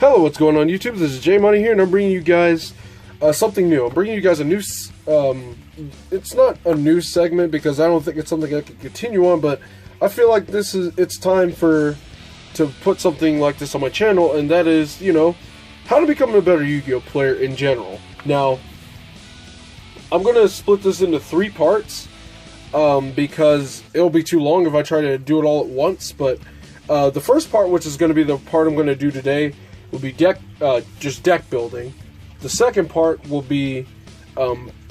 Hello, what's going on YouTube? This is J Money here, and I'm bringing you guys something new. I'm bringing you guys a new, it's not a new segment because I don't think it's something I can continue on, but I feel like it's time to put something like this on my channel, and that is, how to become a better Yu-Gi-Oh player in general. Now, I'm going to split this into 3 parts, because it'll be too long if I try to do it all at once, but the first part, which is going to be the part I'm going to do today, will be just deck building. The second part will be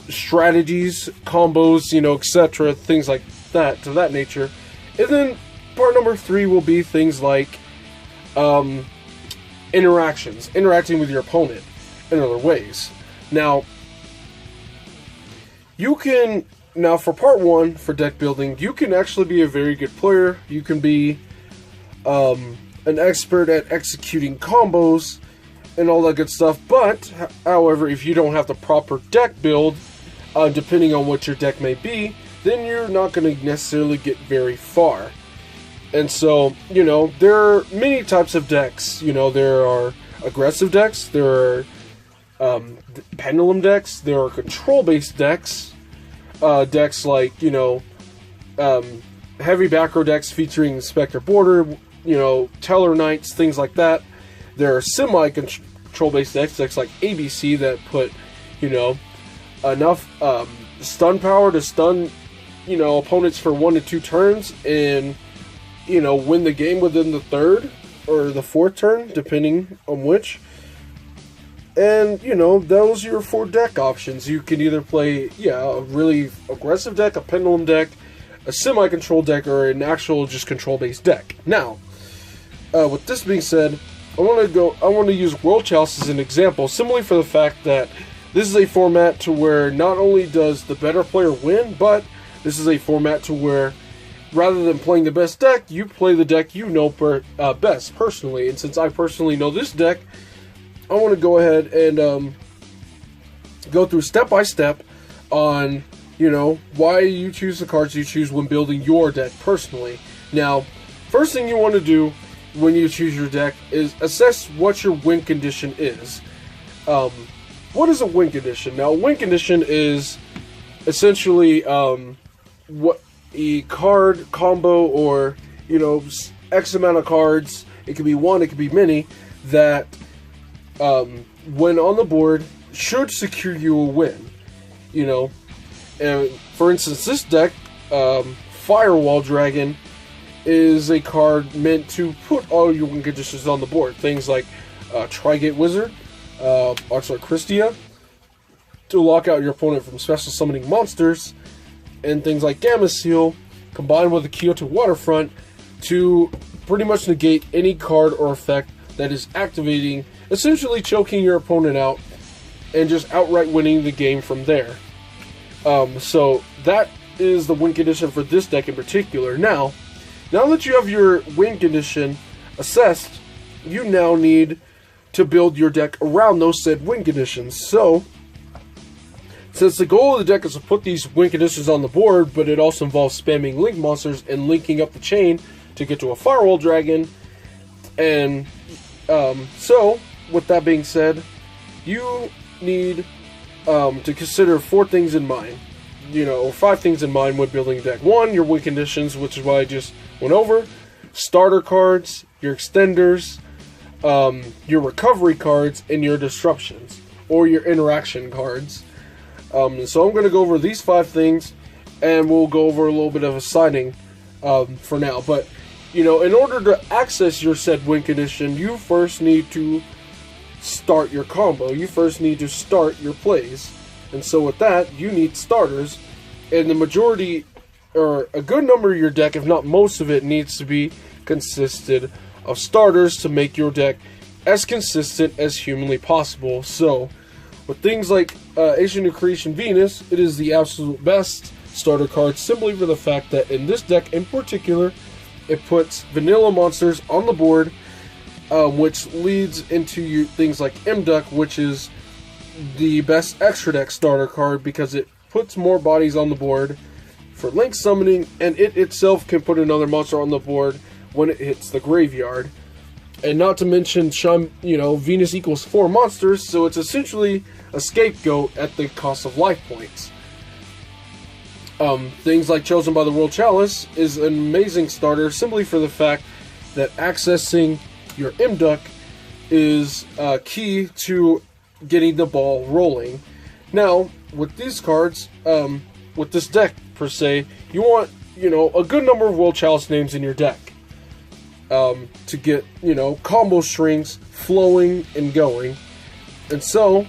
strategies, combos, etc., things like that, to that nature. And then part number 3 will be things like interacting with your opponent in other ways. Now, for part 1, for deck building, you can actually be a very good player. You can be an expert at executing combos and all that good stuff, but however, if you don't have the proper deck build, depending on what your deck may be, then you're not going to necessarily get very far. And so, there are many types of decks. There are aggressive decks, there are pendulum decks, there are control-based decks, decks like, heavy back row decks featuring Spectre Border, Teller Knights, things like that. There are semi-control-based decks like ABC that put, enough stun power to stun, opponents for 1 to 2 turns and, win the game within the 3rd or the 4th turn, depending on which. And, those are your 4 deck options. You can either play, a really aggressive deck, a pendulum deck, a semi-control deck, or an actual just control-based deck. Now, with this being said, I want to use World Chalice as an example, simply for the fact that this is a format to where not only does the better player win, but this is a format to where rather than playing the best deck, you play the deck you know best personally. And since I personally know this deck, I want to go ahead and go through step by step on why you choose the cards you choose when building your deck personally. Now, first thing you want to do when you choose your deck is assess what your win condition is. What is a win condition? Now, a win condition is essentially what a card combo or X amount of cards. It could be one, it could be many, that when on the board should secure you a win. And for instance, this deck, Firewall Dragon, is a card meant to put all your win conditions on the board. Things like Trigate Wizard, Archer Christia, to lock out your opponent from special summoning monsters, and things like Gamma Seal, combined with the Kyoto Waterfront, to pretty much negate any card or effect that is activating, essentially choking your opponent out, and just outright winning the game from there. So that is the win condition for this deck in particular. Now that you have your win condition assessed, you now need to build your deck around those said win conditions. So, since the goal of the deck is to put these win conditions on the board, but it also involves spamming link monsters and linking up the chain to get to a Firewall Dragon, and so, with that being said, you need to consider 4 things in mind, or 5 things in mind when building a deck. 1, your win conditions, which is what I just went over, starter cards, your extenders, your recovery cards, and your disruptions, or your interaction cards. So I'm going to go over these 5 things, and we'll go over a little bit of a siding for now. But, in order to access your said win condition, you first need to start your combo. You first need to start your plays. And so with that, you need starters. And the majority, or a good number of your deck, if not most of it, needs to be consisted of starters to make your deck as consistent as humanly possible. So, with things like Ancient New Creation Venus, it is the absolute best starter card, simply for the fact that in this deck in particular, it puts vanilla monsters on the board, which leads into things like M-Duck, which is the best extra deck starter card because it puts more bodies on the board for link summoning, and it itself can put another monster on the board when it hits the graveyard. And not to mention, Venus equals 4 monsters, so it's essentially a scapegoat at the cost of life points. Things like Chosen by the World Chalice is an amazing starter simply for the fact that accessing your Imduck is key to getting the ball rolling. Now, with these cards, with this deck per se, you want, a good number of World Chalice names in your deck. To get, combo strings flowing and going. And so,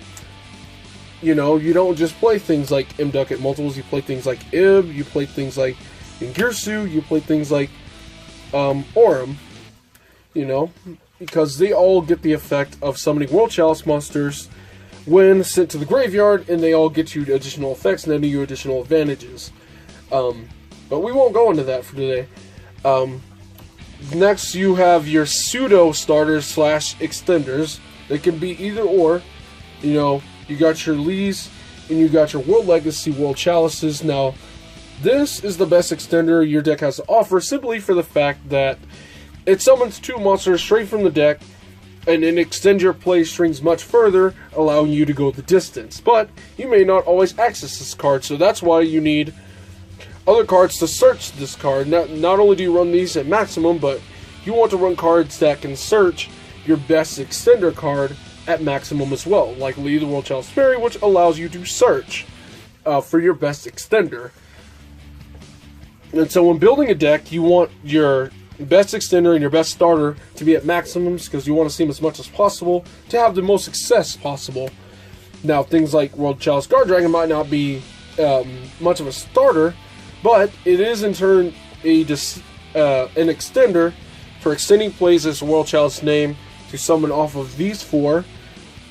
you don't just play things like Imduck at multiples, you play things like Ib, you play things like Ingirsu, you play things like Aurum, because they all get the effect of summoning World Chalice monsters when sent to the graveyard, and they all get you additional effects and then you additional advantages. But we won't go into that for today. Next, you have your pseudo starters / extenders. They can be either or. You got your Lees and you got your World Legacy World Chalices. Now, this is the best extender your deck has to offer simply for the fact that it summons 2 monsters straight from the deck and then extends your play strings much further, allowing you to go the distance. But you may not always access this card, so that's why you need other cards to search this card. Not only do you run these at maximum, but you want to run cards that can search your best extender card at maximum as well, like Lee the World Chalice Fairy, which allows you to search for your best extender. And so when building a deck, you want your best extender and your best starter to be at maximums because you want to see them as much as possible to have the most success possible. Now, things like World Chalice Guard Dragon might not be much of a starter, but it is in turn an extender for extending plays as World Chalice name to summon off of these 4.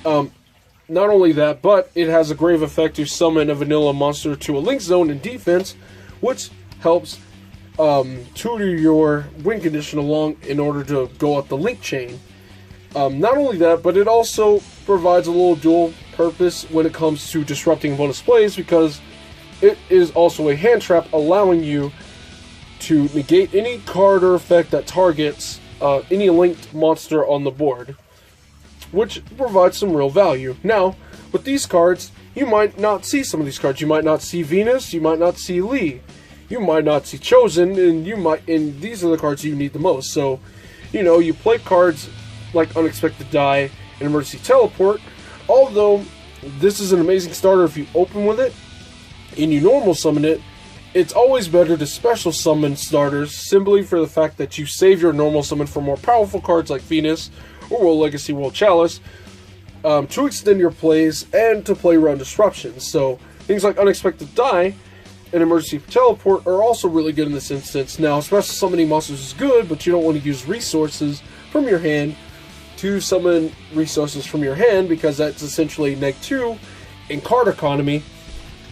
Not only that, but it has a grave effect to summon a vanilla monster to a link zone in defense, which helps tutor your win condition along in order to go up the link chain. Not only that, but it also provides a little dual purpose when it comes to disrupting bonus plays, because it is also a hand trap, allowing you to negate any card or effect that targets any linked monster on the board, which provides some real value. Now, with these cards, you might not see some of these cards. You might not see Venus, you might not see Lee, you might not see Chosen, and these are the cards you need the most. So, you play cards like Unexpected Die and Emergency Teleport. Although this is an amazing starter if you open with it and you normal summon it, it's always better to special summon starters simply for the fact that you save your normal summon for more powerful cards like Venus or World Legacy World Chalice to extend your plays and to play around disruptions. So things like Unexpected Die and Emergency Teleport are also really good in this instance. Now, special summoning monsters is good, but you don't want to use resources from your hand to summon resources from your hand, because that's essentially -2 in card economy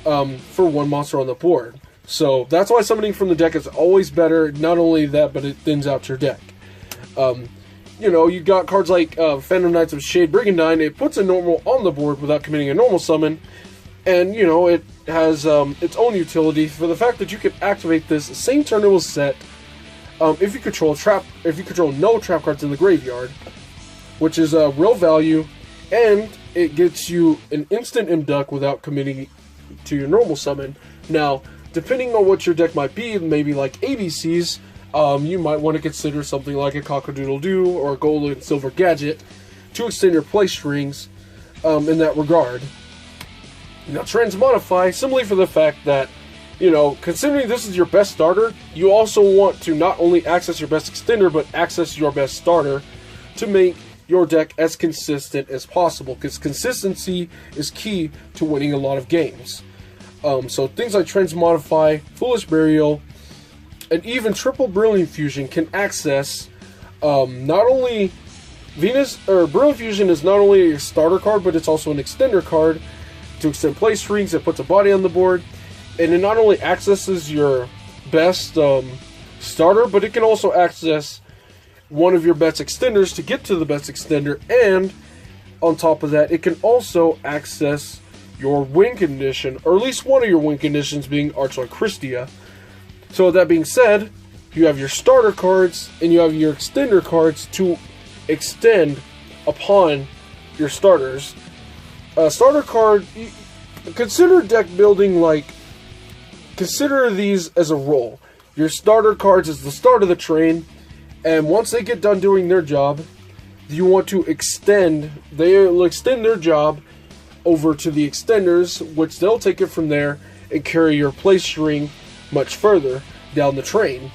for 1 monster on the board. So that's why summoning from the deck is always better. Not only that, but it thins out your deck. You got cards like Phantom Knights of Shade Brigandine. It puts a normal on the board without committing a normal summon, and it has its own utility for the fact that you can activate this the same turn it was set if you control no trap cards in the graveyard, which is a real value, and it gets you an instant Imduck without committing to your normal summon. Now, depending on what your deck might be, maybe like ABCs, you might want to consider something like a Cock-a-Doodle-Doo or a Gold and Silver Gadget to extend your play strings in that regard. Now, Transmodify, simply for the fact that, considering this is your best starter, you also want to not only access your best extender, but access your best starter to make your deck as consistent as possible, because consistency is key to winning a lot of games. So things like Transmodify, Foolish Burial, and even Triple Brilliant Fusion can access not only Brilliant Fusion is not only a starter card, but it's also an extender card to extend play strings. It puts a body on the board, and it not only accesses your best starter, but it can also access one of your best extenders to get to the best extender, and on top of that, it can also access your win condition, or at least one of your win conditions being Archlord Christia. So with that being said, you have your starter cards and you have your extender cards to extend upon your starters. A starter card, consider deck building like, consider these as a roll. Your starter cards is the start of the train, and once they get done doing their job, you want to extend, they'll extend their job over to the extenders, which they'll take it from there and carry your play string much further down the train.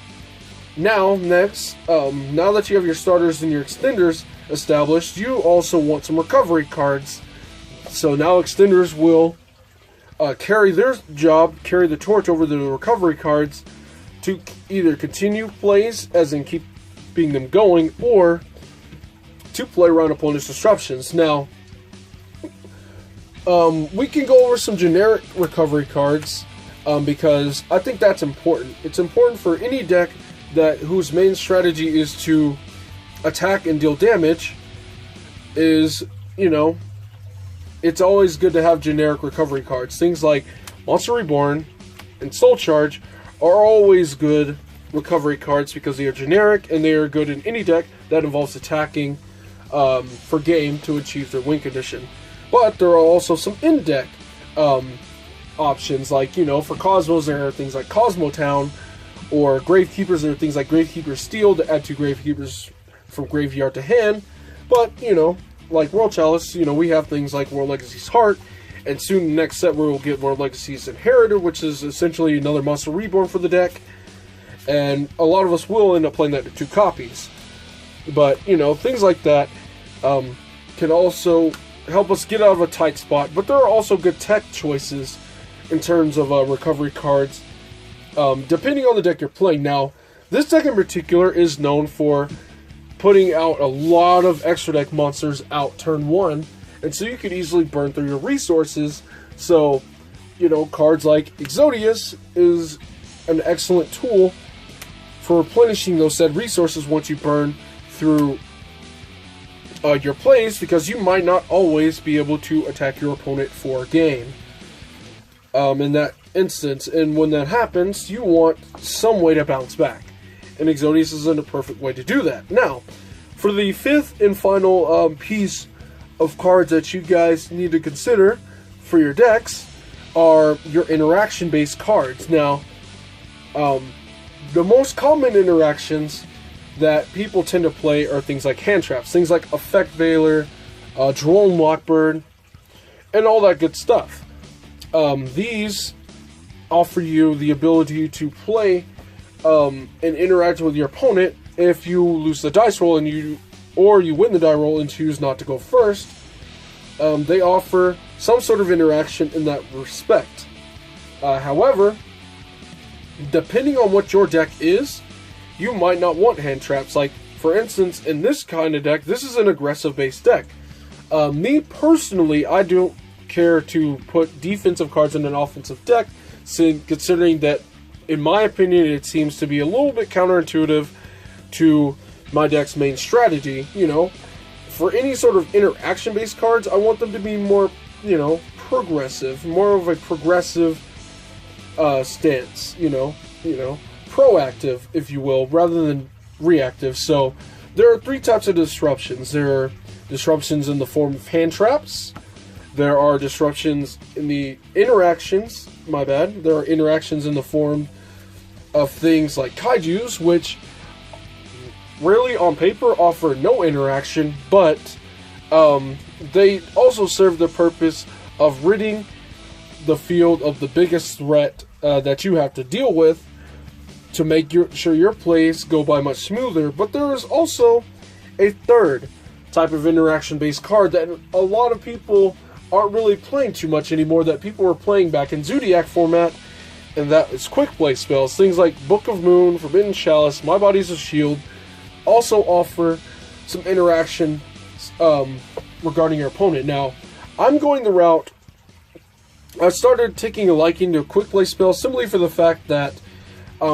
Now, next, now that you have your starters and your extenders established, you also want some recovery cards. So now extenders will carry their job, carry the torch over the recovery cards to either continue plays, as in keeping them going, or to play around opponents' disruptions. Now, we can go over some generic recovery cards because I think that's important. It's important for any deck whose main strategy is to attack and deal damage. Is, you know, it's always good to have generic recovery cards. Things like Monster Reborn and Soul Charge are always good recovery cards because they are generic and they are good in any deck that involves attacking for game to achieve their win condition. But there are also some in-deck options, like, you know, for Cosmos there are things like Cosmo Town, or Gravekeepers there are things like Gravekeeper Steel to add 2 Gravekeepers from graveyard to hand. But, you know, like World Chalice, you know, we have things like World Legacy's Heart, and soon the next set we'll get World Legacy's Inheritor, which is essentially another Monster Reborn for the deck. And a lot of us will end up playing that in 2 copies. But, you know, things like that can also help us get out of a tight spot. But there are also good tech choices in terms of recovery cards, depending on the deck you're playing. Now, this deck in particular is known for putting out a lot of extra deck monsters out turn 1, and so you could easily burn through your resources. So, you know, cards like Exodius is an excellent tool for replenishing those said resources once you burn through your plays, because you might not always be able to attack your opponent for a game in that instance. And when that happens, you want some way to bounce back, and Exodius is in a perfect way to do that. Now, for the 5th and final piece of cards that you guys need to consider for your decks are your interaction-based cards. Now, the most common interactions that people tend to play are things like hand traps, things like Effect Veiler, Drone Lockbird, and all that good stuff. These offer you the ability to play and interact with your opponent if you lose the dice roll and you win the die roll and choose not to go first. They offer some sort of interaction in that respect. However, depending on what your deck is, you might not want hand traps. Like, for instance, in this kind of deck, this is an aggressive-based deck. Me, personally, I don't care to put defensive cards in an offensive deck, considering that, in my opinion, it seems to be a little bit counterintuitive to my deck's main strategy. You know, for any sort of interaction-based cards, I want them to be more, you know, progressive, more of a progressive stance, you know, proactive, if you will, rather than reactive. So there are 3 types of disruptions. There are disruptions in the form of hand traps. There are disruptions in the interactions, there are interactions in the form of things like kaijus, which rarely on paper offer no interaction, but they also serve the purpose of ridding the field of the biggest threat that you have to deal with, to make sure your plays go by much smoother. But there is also a 3rd type of interaction-based card that a lot of people aren't really playing too much anymore, that people were playing back in Zodiac format, and that is quick play spells. Things like Book of Moon, Forbidden Chalice, My Body's a Shield also offer some interaction regarding your opponent. Now, I'm going the route, I started taking a liking to quick play spells simply for the fact that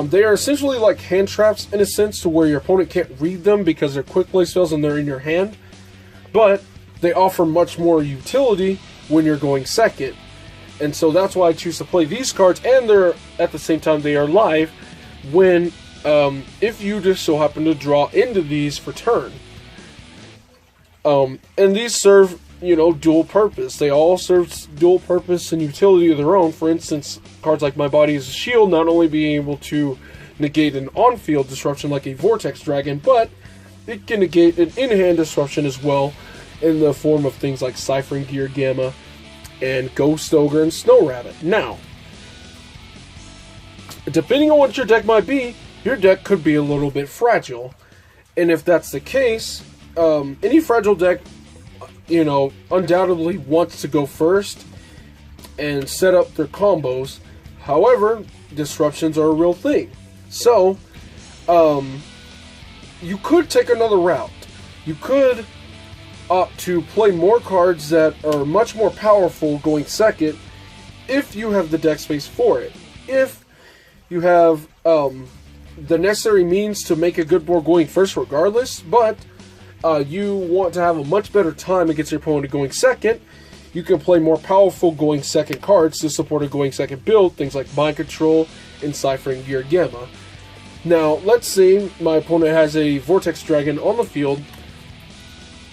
they are essentially like hand traps in a sense, to where your opponent can't read them because they're quick play spells and they're in your hand. But they offer much more utility when you're going second. And so that's why I choose to play these cards, and they're, at the same time, they are live when, if you just so happen to draw into these for turn. And these serve, dual purpose. They all serve dual purpose and utility of their own. For instance, cards like My Body is a Shield, not only being able to negate an on-field disruption like a Vortex Dragon, but it can negate an in-hand disruption as well in the form of things like Ciphering Gear Gamma and Ghost Ogre and Snow Rabbit. Now, depending on what your deck might be, your deck could be a little bit fragile. And if that's the case, any fragile deck, undoubtedly wants to go first and set up their combos. However, disruptions are a real thing. So, you could take another route. You could opt to play more cards that are much more powerful going second if you have the deck space for it. If you have the necessary means to make a good board going first regardless, but you want to have a much better time against your opponent going second, you can play more powerful going second cards to support a going second build, things like Mind Control and Ciphering Gear Gamma. Now, let's say my opponent has a Vortex Dragon on the field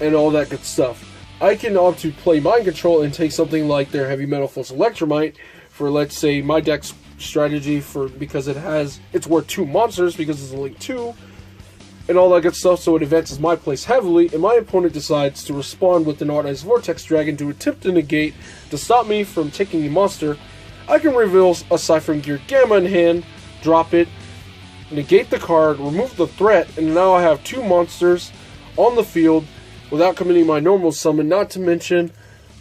and all that good stuff. I can opt to play Mind Control and take something like their Heavy Metal Force Electromite for, let's say, my deck's strategy because it's worth 2 monsters because it's a Link 2 and all that good stuff, so it advances my place heavily, and my opponent decides to respond with an Artized Vortex Dragon to attempt to negate to stop me from taking a monster. I can reveal a Ciphering Gear Gamma in hand, drop it, negate the card, remove the threat, and now I have 2 monsters on the field without committing my normal summon, not to mention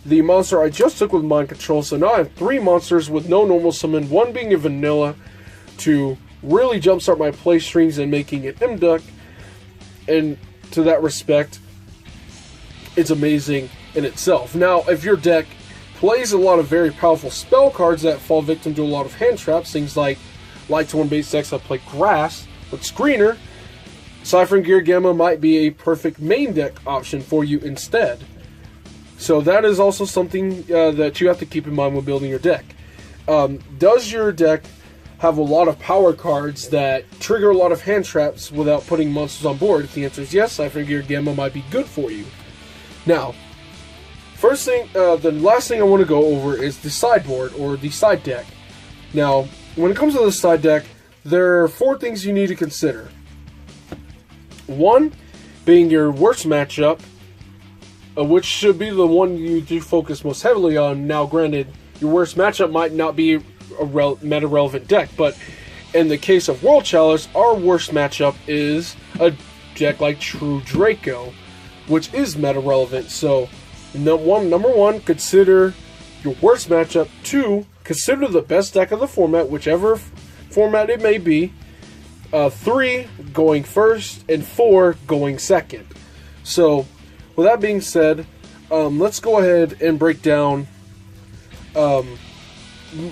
the monster I just took with Mind Control. So now I have 3 monsters with no normal summon, one being a vanilla to really jumpstart my play strings and making it M-Duck. And to that respect, it's amazing in itself. Now, if your deck plays a lot of very powerful spell cards that fall victim to a lot of hand traps, things like Light to 1 base decks that play Grass with Screener, Ciphering Gear Gamma might be a perfect main deck option for you instead. So that is also something that you have to keep in mind when building your deck. Does your deck have a lot of power cards that trigger a lot of hand traps without putting monsters on board? If the answer is yes, Ciphering Gear Gamma might be good for you. Now, the last thing I want to go over is the sideboard or the side deck. Now, when it comes to the side deck, there are 4 things you need to consider. 1 being your worst matchup, which should be the one you do focus most heavily on. Now, granted, your worst matchup might not be a meta-relevant deck, but in the case of World Challenge, our worst matchup is a deck like True Draco, which is meta-relevant. So, number one, consider your worst matchup. 2, consider the best deck of the format, whichever format it may be. 3, going first, and 4, going second. So, with that being said, let's go ahead and break down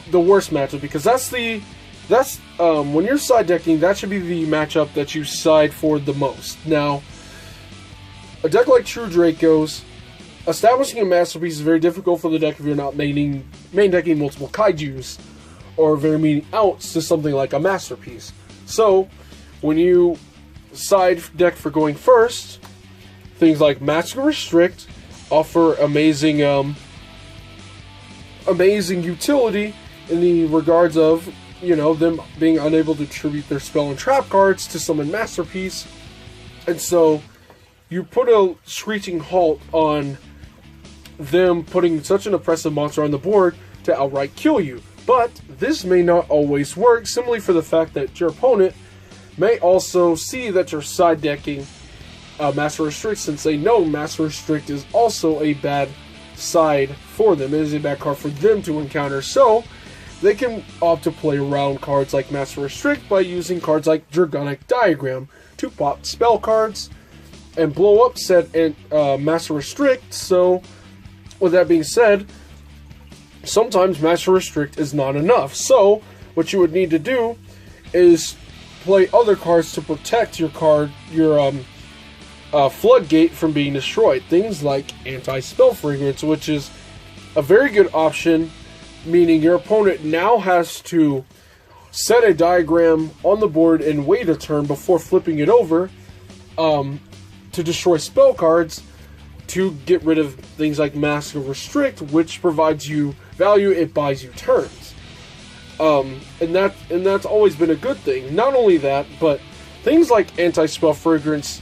the worst matchup, because that's when you're side decking, that should be the matchup that you side for the most. Now, a deck like True Draco's, establishing a masterpiece is very difficult for the deck if you're not main decking multiple kaijus or very meaning outs to something like a masterpiece. So, when you side deck for going first, things like Master Restrict offer amazing utility in the regards of, them being unable to tribute their spell and trap cards to summon Masterpiece. And so, you put a screeching halt on them putting such an oppressive monster on the board to outright kill you. But this may not always work, simply for the fact that your opponent may also see that you're side decking Master Restrict, since they know Master Restrict is also a bad side for them. It is a bad card for them to encounter, so they can opt to play around cards like Master Restrict by using cards like Dragonic Diagram to pop spell cards and blow up said Master Restrict. So, with that being said, sometimes Master Restrict is not enough. So, what you would need to do is play other cards to protect your Floodgate from being destroyed. Things like Anti-Spell Fragrance, which is a very good option, meaning your opponent now has to set a diagram on the board and wait a turn before flipping it over to destroy spell cards to get rid of things like Mask or Restrict, which provides you value, it buys you turns. And that's always been a good thing. Not only that, but things like Anti-Spell Fragrance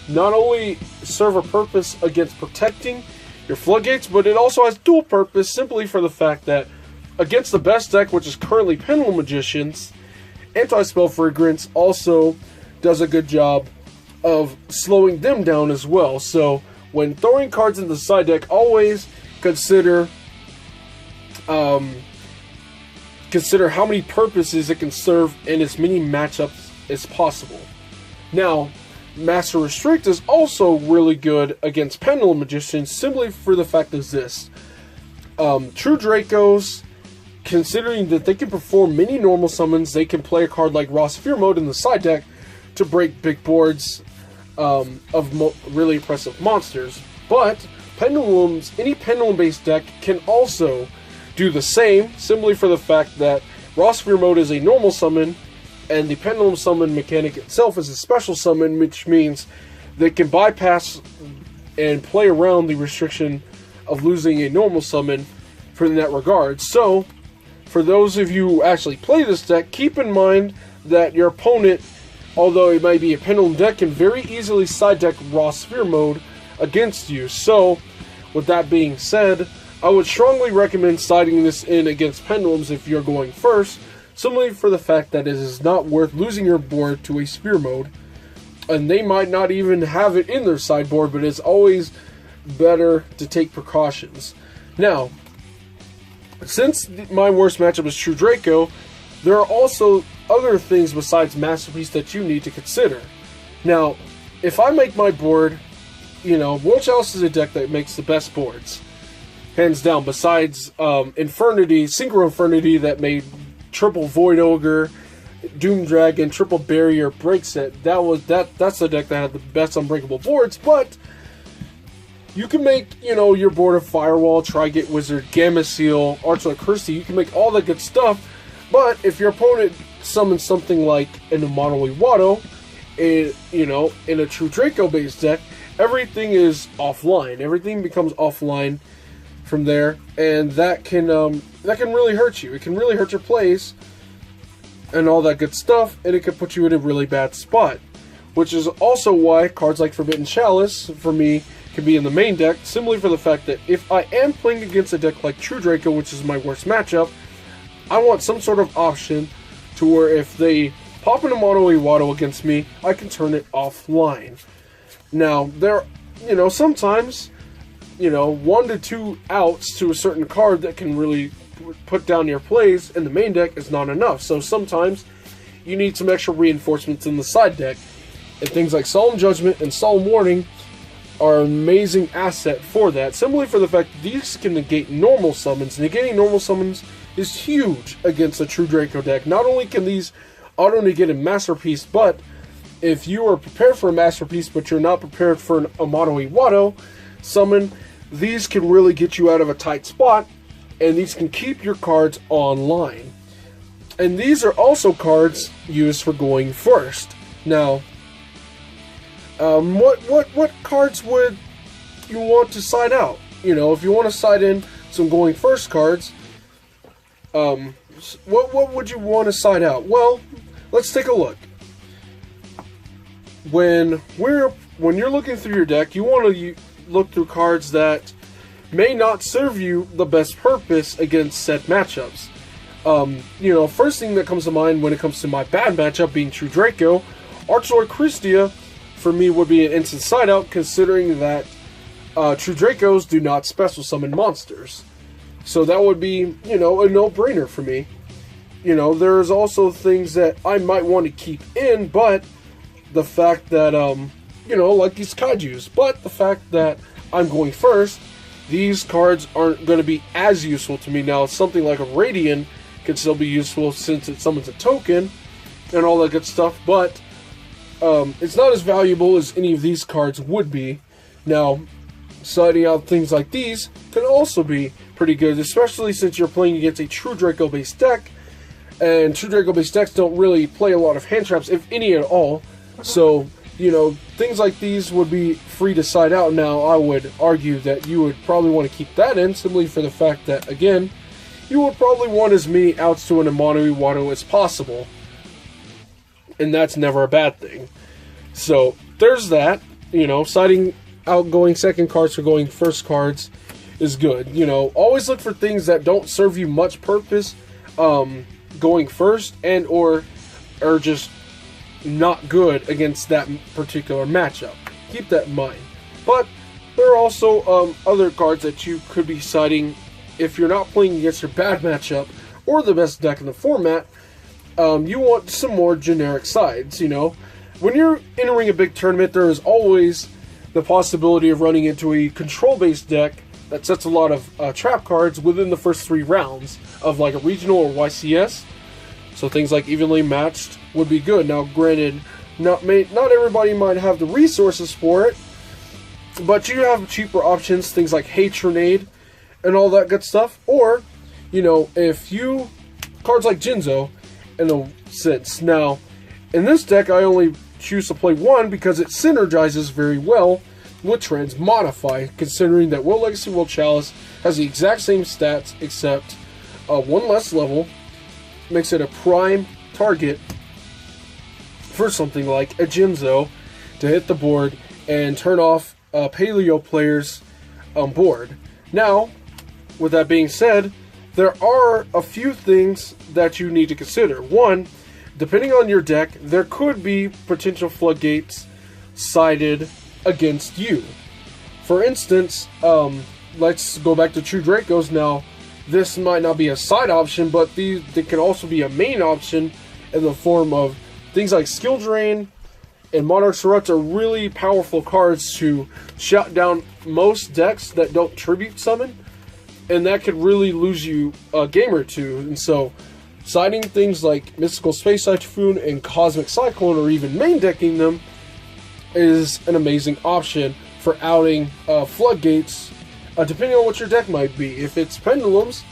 not only serve a purpose against protecting your floodgates, but it also has dual purpose simply for the fact that against the best deck, which is currently Pendulum Magicians, Anti-Spell Fragrance also does a good job of slowing them down as well. So when throwing cards into the side deck, always consider how many purposes it can serve in as many matchups as possible. Now, Master Restrict is also really good against Pendulum Magicians simply for the fact of this. True Dracos, considering that they can perform many normal summons, they can play a card like Raw Sphere Mode in the side deck to break big boards of really impressive monsters. But any Pendulum-based deck can also do the same, simply for the fact that Raw Sphere Mode is a normal summon, and the Pendulum Summon mechanic itself is a special summon, which means they can bypass and play around the restriction of losing a normal summon in that regard. So, for those of you who actually play this deck, keep in mind that your opponent, although it might be a Pendulum deck, can very easily side deck Raw Sphere Mode against you. So, with that being said, I would strongly recommend siding this in against Pendulums if you're going first, simply for the fact that it is not worth losing your board to a Sphere Mode, and they might not even have it in their sideboard, but it's always better to take precautions. Now, since my worst matchup is True Draco, there are also other things besides Masterpiece that you need to consider. Now, if I make my board, World Chalice is a deck that makes the best boards, hands down, besides Infernity, Synchro Infernity that made triple Void Ogre, Doom Dragon, triple Barrier, Break Set. That's the deck that had the best unbreakable boards, but you can make, your board of Firewall, Tri-Gate Wizard, Gamma Seal, Archon Christie. You can make all that good stuff, but if your opponent summons something like an Mono Iwado, in a True Draco based deck, everything is offline. Everything becomes offline from there, and that can really hurt you. It can really hurt your plays and all that good stuff, and it can put you in a really bad spot. Which is also why cards like Forbidden Chalice, for me, can be in the main deck, simply for the fact that if I am playing against a deck like True Draco, which is my worst matchup, I want some sort of option to where if they pop in a Mono Iwado against me, I can turn it offline. Now, sometimes, 1 to 2 outs to a certain card that can really put down your plays in the main deck is not enough. So sometimes you need some extra reinforcements in the side deck. And things like Solemn Judgment and Solemn Warning are an amazing asset for that, simply for the fact that these can negate normal summons. Negating normal summons is huge against a True Draco deck. Not only can these auto-negate a Masterpiece, but if you are prepared for a Masterpiece, but you're not prepared for a Mono Iwado summon, these can really get you out of a tight spot, and these can keep your cards online. And these are also cards used for going first. Now, what cards would you want to side out? If you want to side in some going first cards, what would you want to side out? Well, let's take a look. When you're looking through your deck, you want to look through cards that may not serve you the best purpose against set matchups. First thing that comes to mind when it comes to my bad matchup being True Draco, Archlord Christia for me would be an instant side out, considering that True Dracos do not special summon monsters. So that would be, a no-brainer for me. There's also things that I might want to keep in, but the fact that, like these Kaijus, but the fact that I'm going first, these cards aren't going to be as useful to me. Now, something like a Radiant can still be useful since it summons a token and all that good stuff, but it's not as valuable as any of these cards would be. Now, siding out things like these can also be pretty good, especially since you're playing against a True Draco based deck, and True Draco based decks don't really play a lot of hand traps, if any at all. So you know, things like these would be free to side out. Now, I would argue that you would probably want to keep that in simply for the fact that, again, you would probably want as many outs to an Amano Iwado as possible. And that's never a bad thing. So, there's that. You know, siding out going second cards for going first cards is good. You know, always look for things that don't serve you much purpose going first and or are just not good against that particular matchup. Keep that in mind. But there are also other cards that you could be siding if you're not playing against your bad matchup or the best deck in the format. You want some more generic sides, you know. When you're entering a big tournament, there is always the possibility of running into a control-based deck that sets a lot of trap cards within the first 3 rounds of like a regional or YCS. So things like evenly matched would be good. Now, granted, not everybody might have the resources for it, but you have cheaper options, things like Hatronade and all that good stuff. Or, you know, cards like Jinzo, in a sense. Now, in this deck, I only choose to play one because it synergizes very well with Transmodify, considering that World Legacy World Chalice has the exact same stats except one less level. Makes it a prime target for something like a Jinzo to hit the board and turn off Paleo players on board. Now, with that being said, there are a few things that you need to consider. One, depending on your deck, there could be potential floodgates sided against you. For instance, let's go back to True Dracos. Now, this might not be a side option, but they can also be a main option in the form of things like Skill Drain and Monarch Surrets are really powerful cards to shut down most decks that don't Tribute Summon, and that could really lose you a game or two. And so, siding things like Mystical Space Typhoon and Cosmic Cyclone, or even main decking them, is an amazing option for outing floodgates, depending on what your deck might be. If it's Pendulums,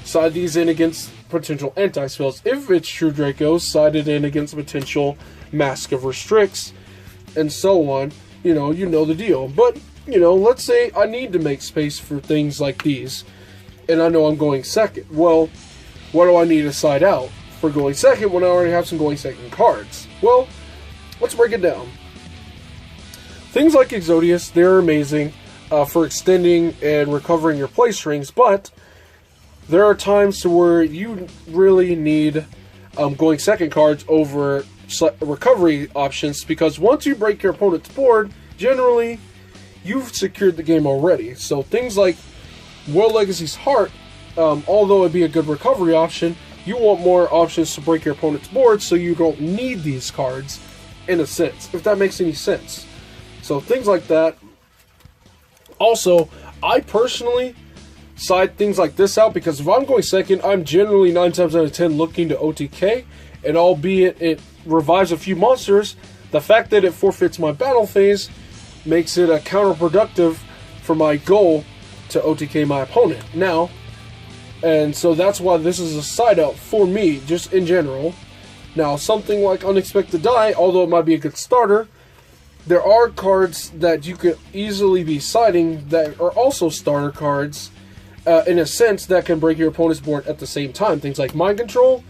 side these in against potential anti-spells. If it's True Dracos, side it in against potential Mask of Restricts, and so on. You know the deal. But, let's say I need to make space for things like these, and I know I'm going second. Well, what do I need to side out for going second when I already have some going second cards? Well, let's break it down. Things like Exodius, they're amazing for extending and recovering your play strings, but there are times to where you really need going second cards over recovery options, because once you break your opponent's board, generally you've secured the game already. So things like World Legacy's Heart, although it'd be a good recovery option, you want more options to break your opponent's board, so you don't need these cards, in a sense, if that makes any sense. So things like that. Also, I personally side things like this out, because if I'm going second, I'm generally 9 times out of 10 looking to OTK, and albeit it revives a few monsters, the fact that it forfeits my battle phase makes it counterproductive for my goal to OTK my opponent. Now, and so that's why this is a side out for me, just in general. Now, something like Unexpected Die, although it might be a good starter, there are cards that you could easily be siding that are also starter cards, in a sense, that can break your opponent's board at the same time. Things like Mind Control,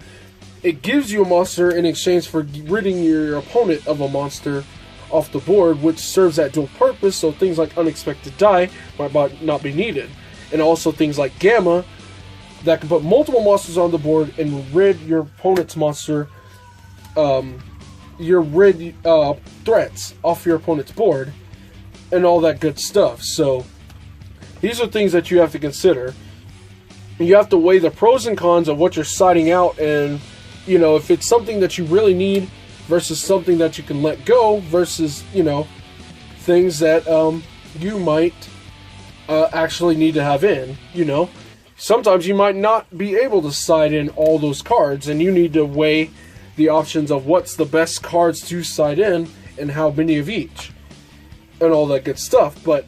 it gives you a monster in exchange for ridding your opponent of a monster off the board, which serves that dual purpose, so things like Unexpected Die might not be needed. And also things like Gamma, that can put multiple monsters on the board and rid your opponent's monster, threats off your opponent's board, and all that good stuff. So these are things that you have to consider. You have to weigh the pros and cons of what you're siding out, and if it's something that you really need versus something that you can let go, versus things that you might actually need to have in. Sometimes you might not be able to side in all those cards, and you need to weigh the options of what's the best cards to side in and how many of each, and all that good stuff. But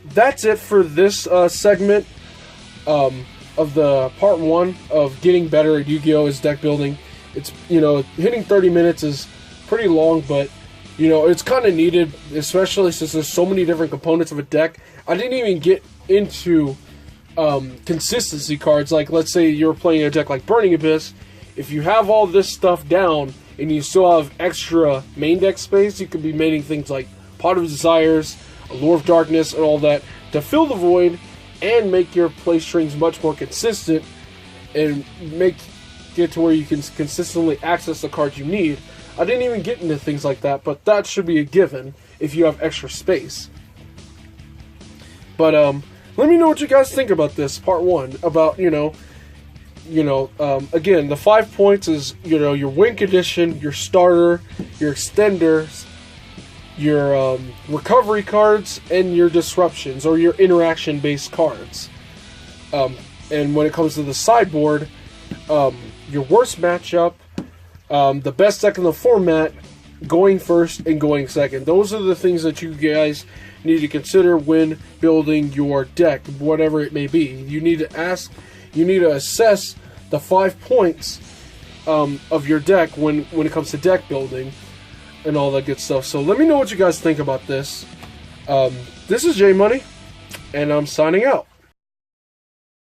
that's it for this segment of the part 1 of getting better at Yu-Gi-Oh! As deck building. It's, hitting 30 minutes is pretty long, but you know, it's kind of needed, especially since there's so many different components of a deck. I didn't even get into consistency cards. Like, let's say you're playing a deck like Burning Abyss. If you have all this stuff down and you still have extra main deck space, you could be maining things like Pot of Desires, Allure of Darkness, and all that to fill the void and make your play strings much more consistent and make it to where you can consistently access the cards you need. I didn't even get into things like that, but that should be a given if you have extra space. But let me know what you guys think about this part 1. About again, the 5 points is your win condition, your starter, your extenders, your recovery cards, and your disruptions or your interaction based cards. And when it comes to the sideboard, your worst matchup, the best deck in the format, going first and going second. Those are the things that you guys need to consider when building your deck, whatever it may be. You need to assess the 5 points of your deck when it comes to deck building and all that good stuff. So let me know what you guys think about this. This is J Money, and I'm signing out.